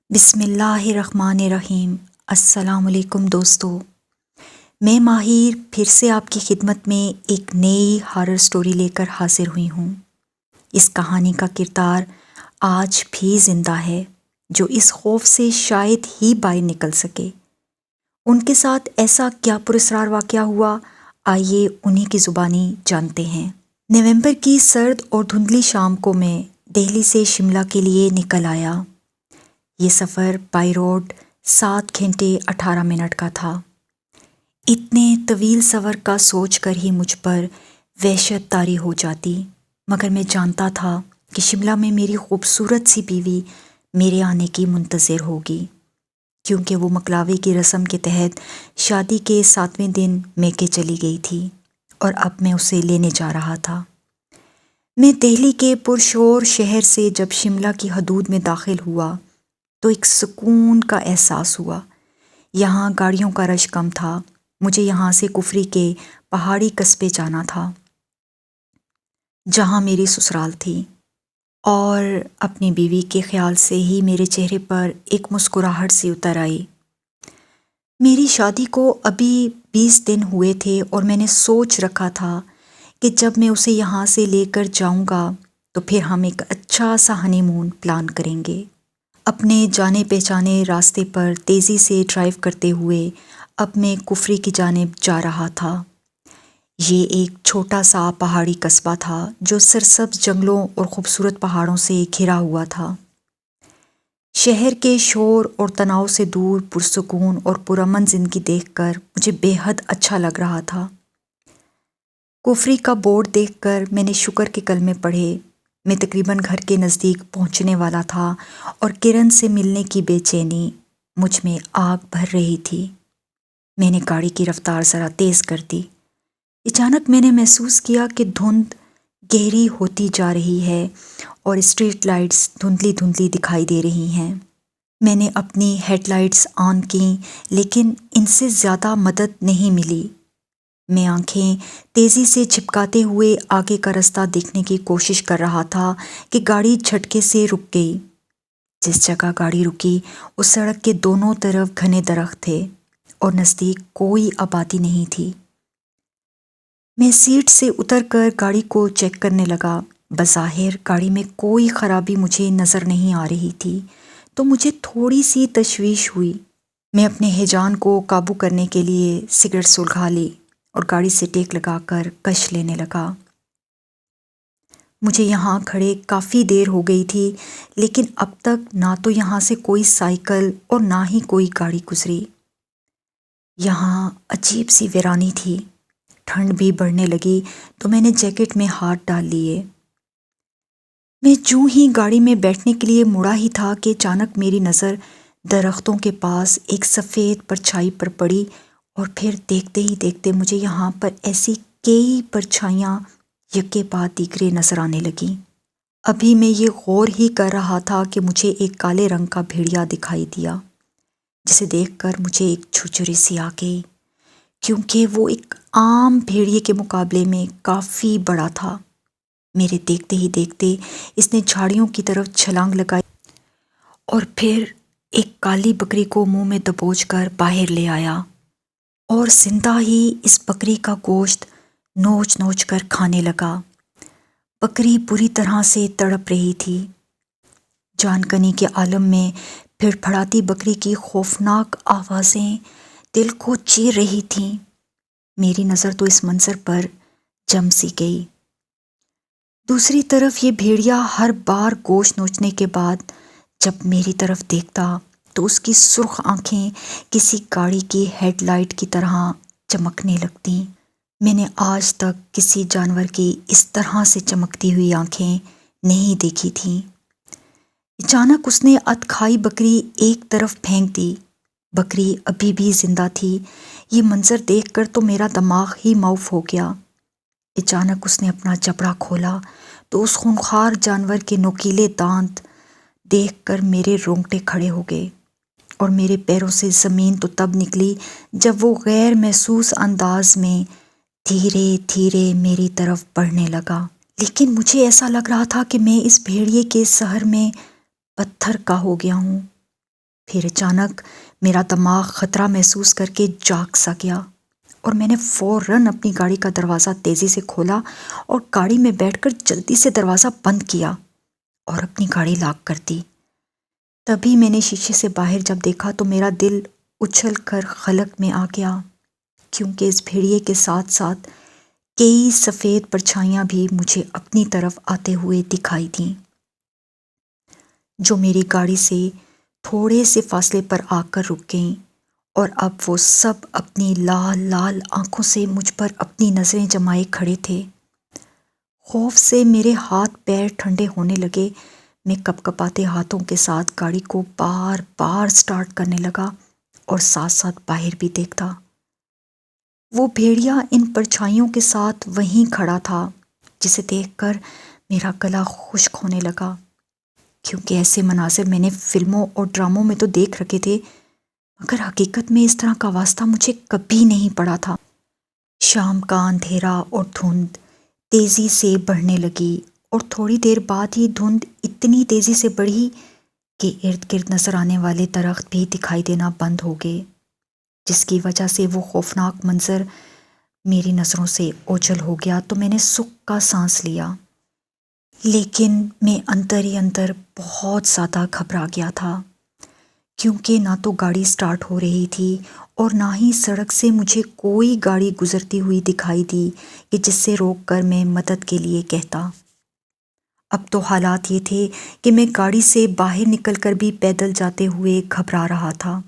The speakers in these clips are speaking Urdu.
بسم اللہ الرحمن الرحیم۔ السلام علیکم دوستو، میں ماہر پھر سے آپ کی خدمت میں ایک نئی ہارر سٹوری لے کر حاضر ہوئی ہوں۔ اس کہانی کا کردار آج بھی زندہ ہے، جو اس خوف سے شاید ہی باہر نکل سکے۔ ان کے ساتھ ایسا کیا پراسرار واقعہ ہوا، آئیے انہی کی زبانی جانتے ہیں۔ نومبر کی سرد اور دھندلی شام کو میں دہلی سے شملہ کے لیے نکل آیا۔ یہ سفر بائی روڈ 7 گھنٹے 18 منٹ کا تھا۔ اتنے طویل سفر کا سوچ کر ہی مجھ پر وحشت طاری ہو جاتی، مگر میں جانتا تھا کہ شملہ میں میری خوبصورت سی بیوی میرے آنے کی منتظر ہوگی، کیونکہ وہ مکلاوے کی رسم کے تحت شادی کے 7ویں دن میکے چلی گئی تھی اور اب میں اسے لینے جا رہا تھا۔ میں دہلی کے پرشور شہر سے جب شملہ کی حدود میں داخل ہوا تو ایک سکون کا احساس ہوا۔ یہاں گاڑیوں کا رش کم تھا۔ مجھے یہاں سے کفری کے پہاڑی قصبے جانا تھا، جہاں میری سسرال تھی، اور اپنی بیوی کے خیال سے ہی میرے چہرے پر ایک مسکراہٹ سی اتر آئی۔ میری شادی کو ابھی 20 دن ہوئے تھے اور میں نے سوچ رکھا تھا کہ جب میں اسے یہاں سے لے کر جاؤں گا تو پھر ہم ایک اچھا سا ہنی مون پلان کریں گے۔ اپنے جانے پہچانے راستے پر تیزی سے ڈرائیو کرتے ہوئے اب میں کفری کی جانب جا رہا تھا۔ یہ ایک چھوٹا سا پہاڑی قصبہ تھا جو سرسبز جنگلوں اور خوبصورت پہاڑوں سے گھرا ہوا تھا۔ شہر کے شور اور تناؤ سے دور پرسکون اور پرامن زندگی دیکھ کر مجھے بے حد اچھا لگ رہا تھا۔ کفری کا بورڈ دیکھ کر میں نے شکر کے کلمے پڑھے۔ میں تقریباً گھر کے نزدیک پہنچنے والا تھا اور کرن سے ملنے کی بے چینی مجھ میں آگ بھر رہی تھی۔ میں نے گاڑی کی رفتار ذرا تیز کر دی۔ اچانک میں نے محسوس کیا کہ دھند گہری ہوتی جا رہی ہے اور اسٹریٹ لائٹس دھندلی دھندلی دکھائی دے رہی ہیں۔ میں نے اپنی ہیڈ لائٹس آن کیں، لیکن ان سے زیادہ مدد نہیں ملی۔ میں آنکھیں تیزی سے جھپکاتے ہوئے آگے کا رستہ دیکھنے کی کوشش کر رہا تھا کہ گاڑی جھٹکے سے رک گئی۔ جس جگہ گاڑی رکی اس سڑک کے دونوں طرف گھنے درخت تھے اور نزدیک کوئی آبادی نہیں تھی۔ میں سیٹ سے اتر کر گاڑی کو چیک کرنے لگا۔ بظاہر گاڑی میں کوئی خرابی مجھے نظر نہیں آ رہی تھی، تو مجھے تھوڑی سی تشویش ہوئی۔ میں اپنے ہیجان کو قابو کرنے کے لیے سگریٹ سلگا لی اور گاڑی سے ٹیک لگا کر کش لینے لگا۔ مجھے یہاں کھڑے کافی دیر ہو گئی تھی، لیکن اب تک نہ تو یہاں سے کوئی سائیکل اور نہ ہی کوئی گاڑی گزری۔ یہاں عجیب سی ویرانی تھی۔ ٹھنڈ بھی بڑھنے لگی تو میں نے جیکٹ میں ہاتھ ڈال لیے۔ میں جوں ہی گاڑی میں بیٹھنے کے لیے مڑا ہی تھا کہ اچانک میری نظر درختوں کے پاس ایک سفید پرچھائی پر پڑی، اور پھر دیکھتے ہی دیکھتے مجھے یہاں پر ایسی کئی پرچھائیاں یکے بعد دیگرے نظر آنے لگیں۔ ابھی میں یہ غور ہی کر رہا تھا کہ مجھے ایک کالے رنگ کا بھیڑیا دکھائی دیا، جسے دیکھ کر مجھے ایک جھرجھری سی آ گئی، کیونکہ وہ ایک عام بھیڑیے کے مقابلے میں کافی بڑا تھا۔ میرے دیکھتے ہی دیکھتے اس نے جھاڑیوں کی طرف چھلانگ لگائی اور پھر ایک کالی بکری کو منہ میں دبوچ کر باہر لے آیا، اور زندہ ہی اس بکری کا گوشت نوچ نوچ کر کھانے لگا۔ بکری بری طرح سے تڑپ رہی تھی۔ جان کنی کے عالم میں پھڑ پھڑاتی بکری کی خوفناک آوازیں دل کو چیر رہی تھیں۔ میری نظر تو اس منظر پر جم سی گئی۔ دوسری طرف یہ بھیڑیا ہر بار گوشت نوچنے کے بعد جب میری طرف دیکھتا تو اس کی سرخ آنکھیں کسی گاڑی کی ہیڈ لائٹ کی طرح چمکنے لگتیں۔ میں نے آج تک کسی جانور کی اس طرح سے چمکتی ہوئی آنکھیں نہیں دیکھی تھیں۔ اچانک اس نے ادھ کھائی بکری ایک طرف پھینک دی۔ بکری ابھی بھی زندہ تھی۔ یہ منظر دیکھ کر تو میرا دماغ ہی معاف ہو گیا۔ اچانک اس نے اپنا جبڑا کھولا تو اس خونخوار جانور کے نوکیلے دانت دیکھ کر میرے رونگٹے کھڑے ہو گئے، اور میرے پیروں سے زمین تو تب نکلی جب وہ غیر محسوس انداز میں دھیرے دھیرے میری طرف بڑھنے لگا۔ لیکن مجھے ایسا لگ رہا تھا کہ میں اس بھیڑیے کے زہر میں پتھر کا ہو گیا ہوں۔ پھر اچانک میرا دماغ خطرہ محسوس کر کے جاگ سا گیا اور میں نے فوراً اپنی گاڑی کا دروازہ تیزی سے کھولا اور گاڑی میں بیٹھ کر جلدی سے دروازہ بند کیا اور اپنی گاڑی لاک کر دی۔ تبھی میں نے شیشے سے باہر جب دیکھا تو میرا دل اچھل کر خلق میں آ گیا، کیونکہ اس بھیڑیے کے ساتھ ساتھ کئی سفید پرچھائیاں بھی مجھے اپنی طرف آتے ہوئے دکھائی دیں، جو میری گاڑی سے تھوڑے سے فاصلے پر آ کر رک گئیں، اور اب وہ سب اپنی لال لال آنکھوں سے مجھ پر اپنی نظریں جمائے کھڑے تھے۔ خوف سے میرے ہاتھ پیر ٹھنڈے ہونے لگے۔ میں کپ کپاتے ہاتھوں کے ساتھ گاڑی کو بار بار سٹارٹ کرنے لگا اور ساتھ ساتھ باہر بھی دیکھتا۔ وہ بھیڑیا ان پرچھائیوں کے ساتھ وہیں کھڑا تھا، جسے دیکھ کر میرا گلا خشک ہونے لگا، کیونکہ ایسے مناظر میں نے فلموں اور ڈراموں میں تو دیکھ رکھے تھے، مگر حقیقت میں اس طرح کا واسطہ مجھے کبھی نہیں پڑا تھا۔ شام کا اندھیرا اور دھند تیزی سے بڑھنے لگی اور تھوڑی دیر بعد ہی دھند اتنی تیزی سے بڑھی کہ ارد گرد نظر آنے والے درخت بھی دکھائی دینا بند ہو گئے، جس کی وجہ سے وہ خوفناک منظر میری نظروں سے اوجھل ہو گیا تو میں نے سکھ کا سانس لیا، لیکن میں اندر ہی اندر بہت زیادہ گھبرا گیا تھا، کیونکہ نہ تو گاڑی سٹارٹ ہو رہی تھی اور نہ ہی سڑک سے مجھے کوئی گاڑی گزرتی ہوئی دکھائی دی کہ جس سے روک کر میں مدد کے لیے کہتا۔ اب تو حالات یہ تھے کہ میں گاڑی سے باہر نکل کر بھی پیدل جاتے ہوئے گھبرا رہا تھا۔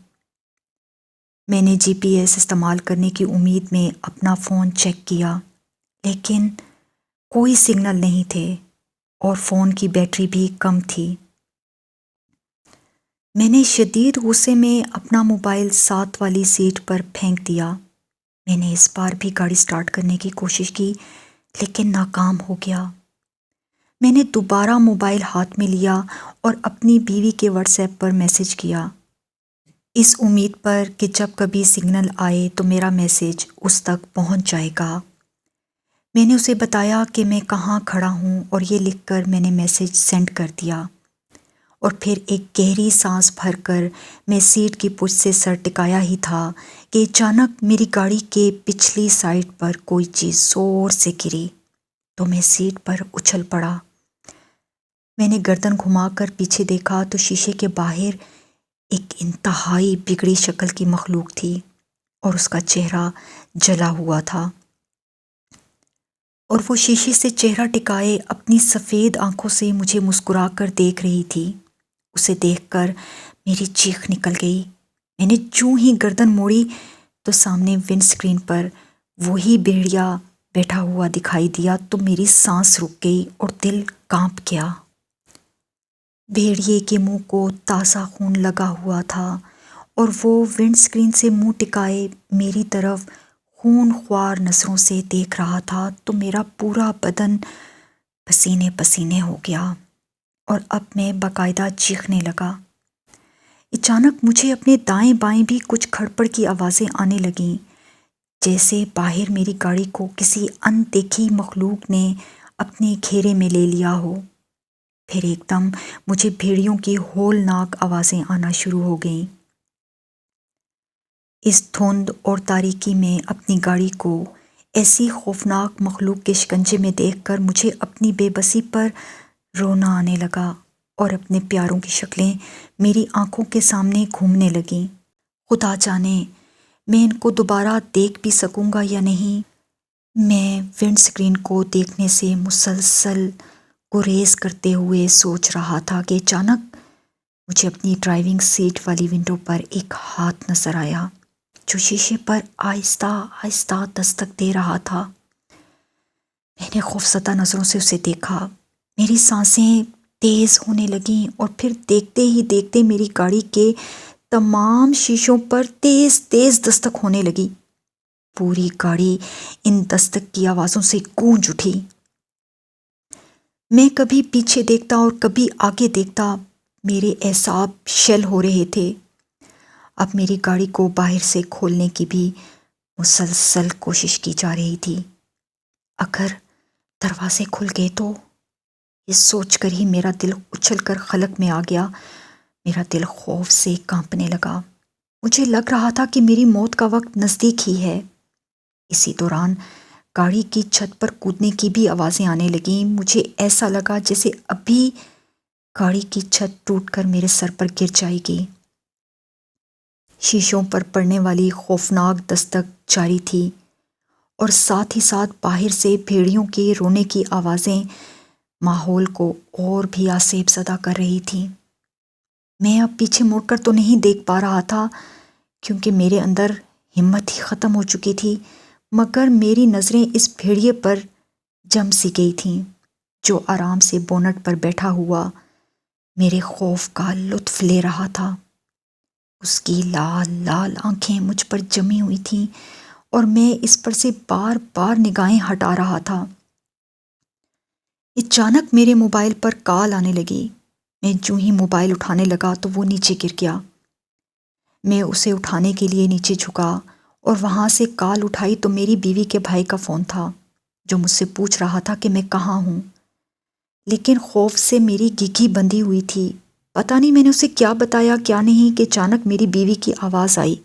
میں نے جی پی ایس استعمال کرنے کی امید میں اپنا فون چیک کیا، لیکن کوئی سگنل نہیں تھے اور فون کی بیٹری بھی کم تھی۔ میں نے شدید غصے میں اپنا موبائل ساتھ والی سیٹ پر پھینک دیا۔ میں نے اس بار بھی گاڑی سٹارٹ کرنے کی کوشش کی، لیکن ناکام ہو گیا۔ میں نے دوبارہ موبائل ہاتھ میں لیا اور اپنی بیوی کے واٹس ایپ پر میسج کیا، اس امید پر کہ جب کبھی سگنل آئے تو میرا میسج اس تک پہنچ جائے گا۔ میں نے اسے بتایا کہ میں کہاں کھڑا ہوں اور یہ لکھ کر میں نے میسج سینڈ کر دیا، اور پھر ایک گہری سانس بھر کر میں سیٹ کی پشت سے سر ٹکایا ہی تھا کہ اچانک میری گاڑی کے پچھلی سائڈ پر کوئی چیز زور سے گری تو میں سیٹ پر اچھل پڑا۔ میں نے گردن گھما کر پیچھے دیکھا تو شیشے کے باہر ایک انتہائی بگڑی شکل کی مخلوق تھی اور اس کا چہرہ جلا ہوا تھا، اور وہ شیشے سے چہرہ ٹکائے اپنی سفید آنکھوں سے مجھے مسکرا کر دیکھ رہی تھی۔ اسے دیکھ کر میری چیخ نکل گئی۔ میں نے جوں ہی گردن موڑی تو سامنے ونڈ اسکرین پر وہی بھیڑیا بیٹھا ہوا دکھائی دیا تو میری سانس رک گئی اور دل کانپ گیا۔ بھیڑیے کے منہ کو تازہ خون لگا ہوا تھا اور وہ ونڈ اسکرین سے منہ ٹکائے میری طرف خون خوار نظروں سے دیکھ رہا تھا تو میرا پورا بدن پسینے پسینے ہو گیا اور اب میں باقاعدہ چیخنے لگا۔ اچانک مجھے اپنے دائیں بائیں بھی کچھ کھڑپڑ کی آوازیں آنے لگیں، جیسے باہر میری گاڑی کو کسی ان دیکھی مخلوق نے اپنے گھیرے میں لے لیا ہو۔ پھر ایک دم مجھے بھیڑیوں کی ہولناک آوازیں آنا شروع ہو گئیں۔ اس دھند اور تاریکی میں اپنی گاڑی کو ایسی خوفناک مخلوق کے شکنجے میں دیکھ کر مجھے اپنی بے بسی پر رونا آنے لگا اور اپنے پیاروں کی شکلیں میری آنکھوں کے سامنے گھومنے لگیں۔ خدا جانے میں ان کو دوبارہ دیکھ بھی سکوں گا یا نہیں۔ میں ونڈ اسکرین کو دیکھنے سے مسلسل گریز کرتے ہوئے سوچ رہا تھا کہ اچانک مجھے اپنی ڈرائیونگ سیٹ والی ونڈو پر ایک ہاتھ نظر آیا جو شیشے پر آہستہ آہستہ دستک دے رہا تھا۔ میں نے خوفزدہ نظروں سے اسے دیکھا۔ میری سانسیں تیز ہونے لگیں اور پھر دیکھتے ہی دیکھتے میری گاڑی کے تمام شیشوں پر تیز تیز دستک ہونے لگی۔ پوری گاڑی ان دستک کی آوازوں سے گونج اٹھی۔ میں کبھی پیچھے دیکھتا اور کبھی آگے دیکھتا، میرے اعصاب شل ہو رہے تھے۔ اب میری گاڑی کو باہر سے کھولنے کی بھی مسلسل کوشش کی جا رہی تھی۔ اگر دروازے کھل گئے تو، یہ سوچ کر ہی میرا دل اچھل کر خلق میں آ گیا، میرا دل خوف سے کانپنے لگا۔ مجھے لگ رہا تھا کہ میری موت کا وقت نزدیک ہی ہے۔ اسی دوران گاڑی کی چھت پر کودنے کی بھی آوازیں آنے لگیں۔ مجھے ایسا لگا جیسے ابھی گاڑی کی چھت ٹوٹ کر میرے سر پر گر جائے گی۔ شیشوں پر پڑنے والی خوفناک دستک جاری تھی اور ساتھ ہی ساتھ باہر سے بھیڑیوں کے رونے کی آوازیں ماحول کو اور بھی آسیب زدہ کر رہی تھیں۔ میں اب پیچھے مڑ کر تو نہیں دیکھ پا رہا تھا کیونکہ میرے اندر ہمت ہی ختم ہو چکی تھی، مگر میری نظریں اس بھیڑیے پر جم سی گئی تھیں جو آرام سے بونٹ پر بیٹھا ہوا میرے خوف کا لطف لے رہا تھا۔ اس کی لال لال آنکھیں مجھ پر جمی ہوئی تھیں اور میں اس پر سے بار بار نگاہیں ہٹا رہا تھا۔ اچانک میرے موبائل پر کال آنے لگی۔ میں جو ہی موبائل اٹھانے لگا تو وہ نیچے گر گیا۔ میں اسے اٹھانے کے لیے نیچے جھکا اور وہاں سے کال اٹھائی تو میری بیوی کے بھائی کا فون تھا جو مجھ سے پوچھ رہا تھا کہ میں کہاں ہوں، لیکن خوف سے میری گھگی بندھی ہوئی تھی۔ پتہ نہیں میں نے اسے کیا بتایا کیا نہیں کہ اچانک میری بیوی کی آواز آئی،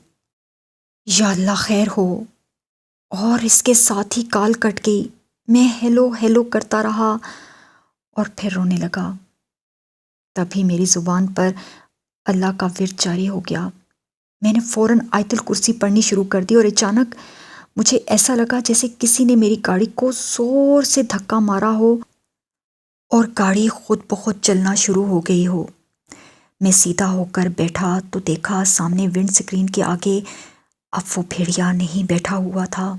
یا اللہ خیر ہو، اور اس کے ساتھ ہی کال کٹ گئی۔ میں ہیلو ہیلو کرتا رہا اور پھر رونے لگا۔ تبھی میری زبان پر اللہ کا ورد جاری ہو گیا۔ میں نے فوراً آیت الکرسی پڑھنی شروع کر دی اور اچانک مجھے ایسا لگا جیسے کسی نے میری گاڑی کو زور سے دھکا مارا ہو اور گاڑی خود بخود چلنا شروع ہو گئی ہو۔ میں سیدھا ہو کر بیٹھا تو دیکھا سامنے ونڈ سکرین کے آگے اب وہ بھیڑیا نہیں بیٹھا ہوا تھا،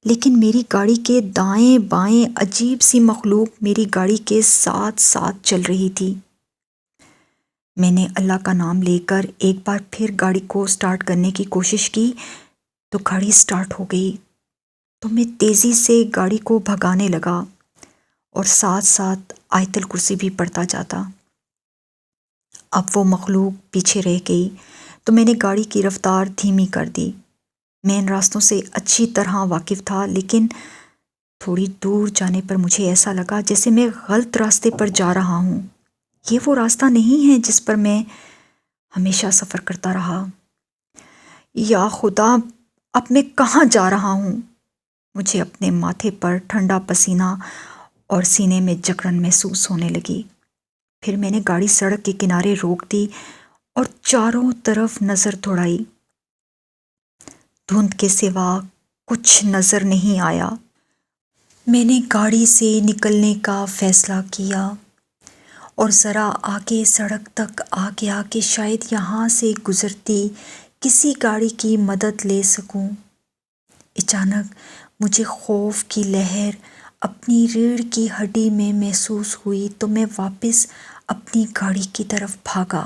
لیکن میری گاڑی کے دائیں بائیں عجیب سی مخلوق میری گاڑی کے ساتھ ساتھ چل رہی تھی۔ میں نے اللہ کا نام لے کر ایک بار پھر گاڑی کو سٹارٹ کرنے کی کوشش کی تو گاڑی سٹارٹ ہو گئی، تو میں تیزی سے گاڑی کو بھگانے لگا اور ساتھ ساتھ آیت الکرسی بھی پڑھتا جاتا۔ اب وہ مخلوق پیچھے رہ گئی تو میں نے گاڑی کی رفتار دھیمی کر دی۔ میں ان راستوں سے اچھی طرح واقف تھا، لیکن تھوڑی دور جانے پر مجھے ایسا لگا جیسے میں غلط راستے پر جا رہا ہوں۔ یہ وہ راستہ نہیں ہے جس پر میں ہمیشہ سفر کرتا رہا۔ یا خدا، اب میں کہاں جا رہا ہوں؟ مجھے اپنے ماتھے پر ٹھنڈا پسینہ اور سینے میں جکڑن محسوس ہونے لگی۔ پھر میں نے گاڑی سڑک کے کنارے روک دی اور چاروں طرف نظر دوڑائی۔ دھند کے سوا کچھ نظر نہیں آیا۔ میں نے گاڑی سے نکلنے کا فیصلہ کیا اور ذرا آگے سڑک تک آ گیا کہ شاید یہاں سے گزرتی کسی گاڑی کی مدد لے سکوں۔ اچانک مجھے خوف کی لہر اپنی ریڑھ کی ہڈی میں محسوس ہوئی تو میں واپس اپنی گاڑی کی طرف بھاگا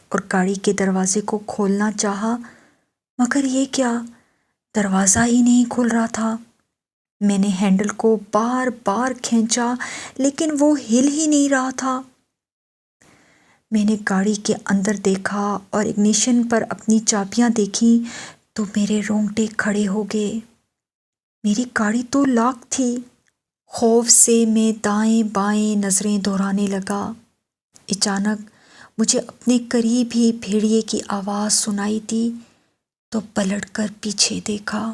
اور گاڑی کے دروازے کو کھولنا چاہا، مگر یہ کیا، دروازہ ہی نہیں کھل رہا تھا۔ میں نے ہینڈل کو بار بار کھینچا لیکن وہ ہل ہی نہیں رہا تھا۔ میں نے گاڑی کے اندر دیکھا اور اگنیشن پر اپنی چابیاں دیکھیں تو میرے رونگٹے کھڑے ہو گئے۔ میری گاڑی تو لاک تھی۔ خوف سے میں دائیں بائیں نظریں دہرانے لگا۔ اچانک مجھے اپنے قریب ہی بھیڑیے کی آواز سنائی دی تو پلٹ کر پیچھے دیکھا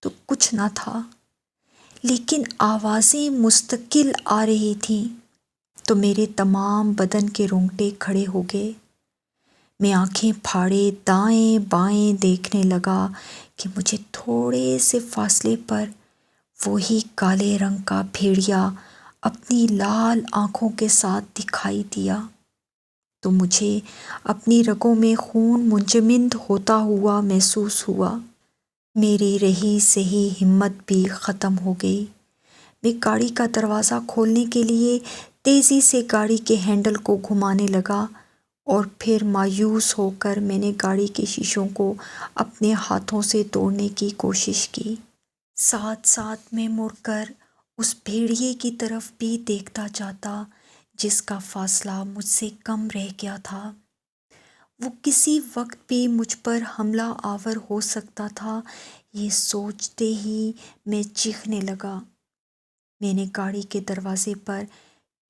تو کچھ نہ تھا، لیکن آوازیں مستقل آ رہی تھیں تو میرے تمام بدن کے رونگٹے کھڑے ہو گئے۔ میں آنکھیں پھاڑے دائیں بائیں دیکھنے لگا کہ مجھے تھوڑے سے فاصلے پر وہی کالے رنگ کا بھیڑیا اپنی لال آنکھوں کے ساتھ دکھائی دیا، تو مجھے اپنی رگوں میں خون منجمد ہوتا ہوا محسوس ہوا۔ میری رہی سہی ہمت بھی ختم ہو گئی۔ میں گاڑی کا دروازہ کھولنے کے لیے تیزی سے گاڑی کے ہینڈل کو گھمانے لگا اور پھر مایوس ہو کر میں نے گاڑی کے شیشوں کو اپنے ہاتھوں سے توڑنے کی کوشش کی۔ ساتھ ساتھ میں مڑ کر اس بھیڑیے کی طرف بھی دیکھتا جاتا جس کا فاصلہ مجھ سے کم رہ گیا تھا۔ وہ کسی وقت بھی مجھ پر حملہ آور ہو سکتا تھا، یہ سوچتے ہی میں چیخنے لگا۔ میں نے گاڑی کے دروازے پر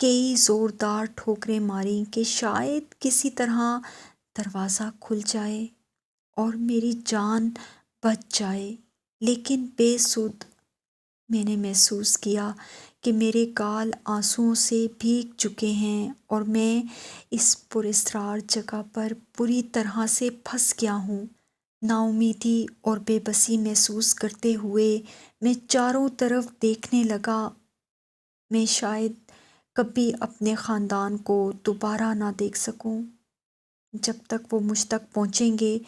کئی زوردار ٹھوکریں ماریں کہ شاید کسی طرح دروازہ کھل جائے اور میری جان بچ جائے، لیکن بے سود میں نے محسوس کیا کہ میرے گال آنسوؤں سے بھیگ چکے ہیں اور میں اس پراسرار جگہ پر بری طرح سے پھنس گیا ہوں۔ نا امیدی اور بے بسی محسوس کرتے ہوئے میں چاروں طرف دیکھنے لگا۔ میں شاید کبھی اپنے خاندان کو دوبارہ نہ دیکھ سکوں۔ جب تک وہ مجھ تک پہنچیں گے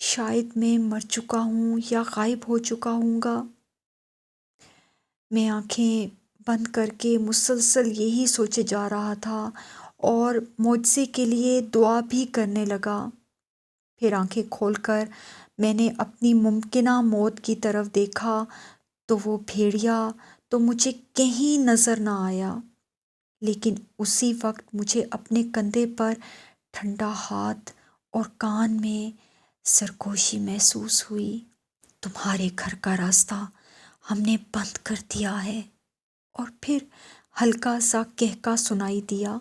شاید میں مر چکا ہوں یا غائب ہو چکا ہوں گا۔ میں آنکھیں بند کر کے مسلسل یہی سوچے جا رہا تھا اور معجزے کے لیے دعا بھی کرنے لگا۔ پھر آنکھیں کھول کر میں نے اپنی ممکنہ موت کی طرف دیکھا تو وہ بھیڑیا تو مجھے کہیں نظر نہ آیا، لیکن اسی وقت مجھے اپنے کندھے پر ٹھنڈا ہاتھ اور کان میں سرگوشی محسوس ہوئی۔ تمہارے گھر کا راستہ ہم نے بند کر دیا ہے، اور پھر ہلکا سا کہکا سنائی دیا۔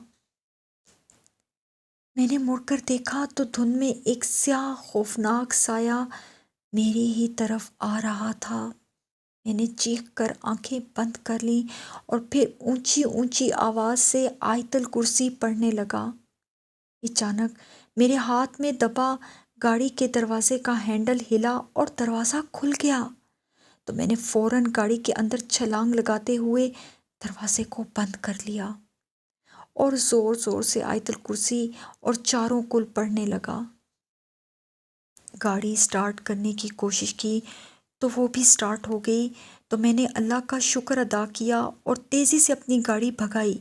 میں نے مڑ کر دیکھا تو دھند میں ایک سیاہ خوفناک سایہ میری ہی طرف آ رہا تھا۔ میں نے چیخ کر آنکھیں بند کر لیں اور پھر اونچی اونچی آواز سے آیت الکرسی پڑھنے لگا۔ اچانک میرے ہاتھ میں دبا گاڑی کے دروازے کا ہینڈل ہلا اور دروازہ کھل گیا تو میں نے فوراً گاڑی کے اندر چھلانگ لگاتے ہوئے دروازے کو بند کر لیا اور زور زور سے آیت الکرسی اور چاروں کل پڑھنے لگا۔ گاڑی سٹارٹ کرنے کی کوشش کی تو وہ بھی سٹارٹ ہو گئی تو میں نے اللہ کا شکر ادا کیا اور تیزی سے اپنی گاڑی بھگائی،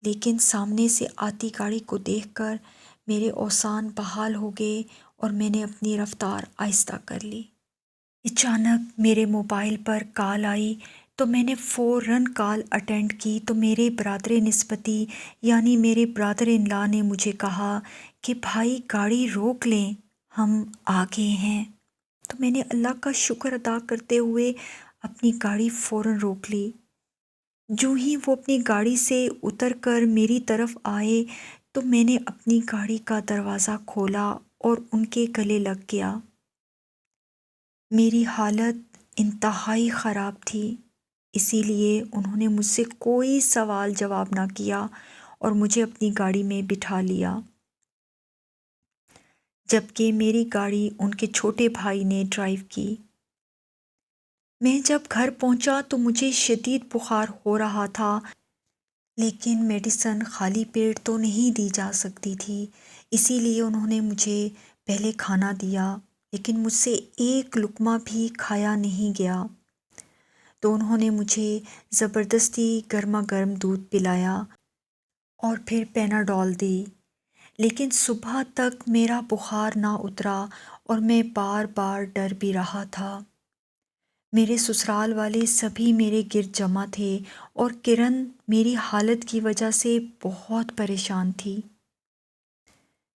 لیکن سامنے سے آتی گاڑی کو دیکھ کر میرے اوزان بحال ہو گئے اور میں نے اپنی رفتار آہستہ کر لی۔ اچانک میرے موبائل پر کال آئی تو میں نے فوراً کال اٹینڈ کی تو میرے برادر نسبتی یعنی میرے برادر ان لا نے مجھے کہا کہ بھائی گاڑی روک لیں، ہم آ گئے ہیں۔ تو میں نے اللہ کا شکر ادا کرتے ہوئے اپنی گاڑی فوراً روک لی۔ جو ہی وہ اپنی گاڑی سے اتر کر میری طرف آئے تو میں نے اپنی گاڑی کا دروازہ کھولا اور ان کے گلے لگ گیا۔ میری حالت انتہائی خراب تھی، اسی لیے انہوں نے مجھ سے کوئی سوال جواب نہ کیا اور مجھے اپنی گاڑی میں بٹھا لیا، جبکہ میری گاڑی ان کے چھوٹے بھائی نے ڈرائیو کی۔ میں جب گھر پہنچا تو مجھے شدید بخار ہو رہا تھا، لیکن میڈیسن خالی پیٹ تو نہیں دی جا سکتی تھی، اسی لیے انہوں نے مجھے پہلے کھانا دیا، لیکن مجھ سے ایک لقمہ بھی کھایا نہیں گیا۔ تو انہوں نے مجھے زبردستی گرما گرم دودھ پلایا اور پھر پیناڈول دی، لیکن صبح تک میرا بخار نہ اترا اور میں بار بار ڈر بھی رہا تھا۔ میرے سسرال والے سبھی میرے گرد جمع تھے اور کرن میری حالت کی وجہ سے بہت پریشان تھی۔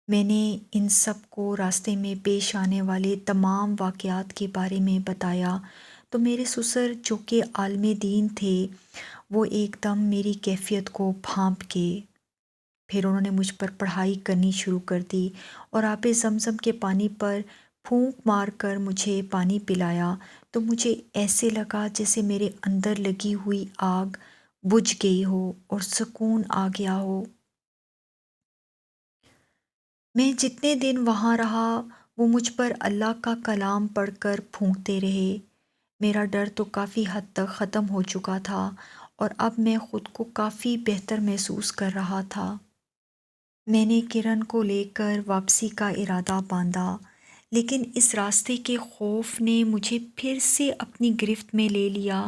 میں نے ان سب کو راستے میں پیش آنے والے تمام واقعات کے بارے میں بتایا تو میرے سسر جو کہ عالم دین تھے وہ ایک دم میری کیفیت کو بھانپ گئے۔ پھر انہوں نے مجھ پر پڑھائی کرنی شروع کر دی اور آب زمزم کے پانی پر پھونک مار کر مجھے پانی پلایا تو مجھے ایسے لگا جیسے میرے اندر لگی ہوئی آگ بجھ گئی ہو اور سکون آ گیا ہو۔ میں جتنے دن وہاں رہا وہ مجھ پر اللہ کا کلام پڑھ کر پھونکتے رہے۔ میرا ڈر تو کافی حد تک ختم ہو چکا تھا اور اب میں خود کو کافی بہتر محسوس کر رہا تھا۔ میں نے کرن کو لے کر واپسی کا ارادہ باندھا، لیکن اس راستے کے خوف نے مجھے پھر سے اپنی گرفت میں لے لیا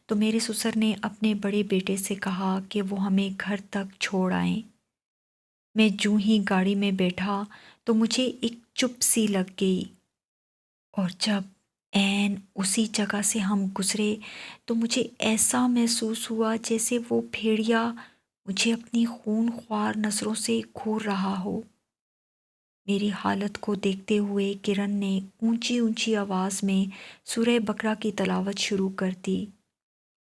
تو میرے سسر نے اپنے بڑے بیٹے سے کہا کہ وہ ہمیں گھر تک چھوڑ آئیں۔ میں جوں ہی گاڑی میں بیٹھا تو مجھے ایک چپ سی لگ گئی، اور جب عین اسی جگہ سے ہم گزرے تو مجھے ایسا محسوس ہوا جیسے وہ بھیڑیا مجھے اپنی خون خوار نظروں سے گھور رہا ہو۔ میری حالت کو دیکھتے ہوئے کرن نے اونچی اونچی آواز میں سورہ بقرہ کی تلاوت شروع کر دی۔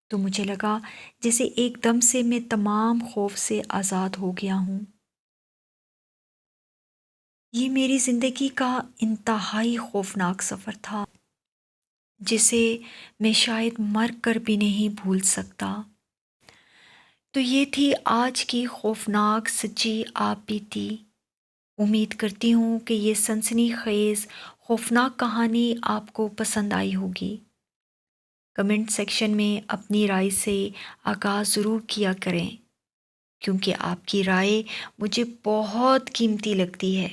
تو مجھے لگا جیسے ایک دم سے میں تمام خوف سے آزاد ہو گیا ہوں۔ یہ میری زندگی کا انتہائی خوفناک سفر تھا، جسے میں شاید مر کر بھی نہیں بھول سکتا۔ تو یہ تھی آج کی خوفناک سچی آپ بیتی۔ امید کرتی ہوں کہ یہ سنسنی خیز خوفناک کہانی آپ کو پسند آئی ہوگی۔ کمنٹ سیکشن میں اپنی رائے سے آغاز ضرور کیا کریں، کیونکہ آپ کی رائے مجھے بہت قیمتی لگتی ہے۔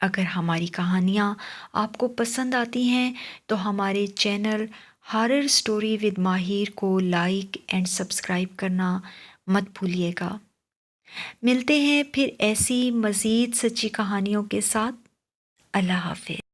اگر ہماری کہانیاں آپ کو پسند آتی ہیں تو ہمارے چینل ہارر سٹوری ود ماہر کو لائک اینڈ سبسکرائب کرنا مت بھولیے گا۔ ملتے ہیں پھر ایسی مزید سچی کہانیوں کے ساتھ۔ اللہ حافظ۔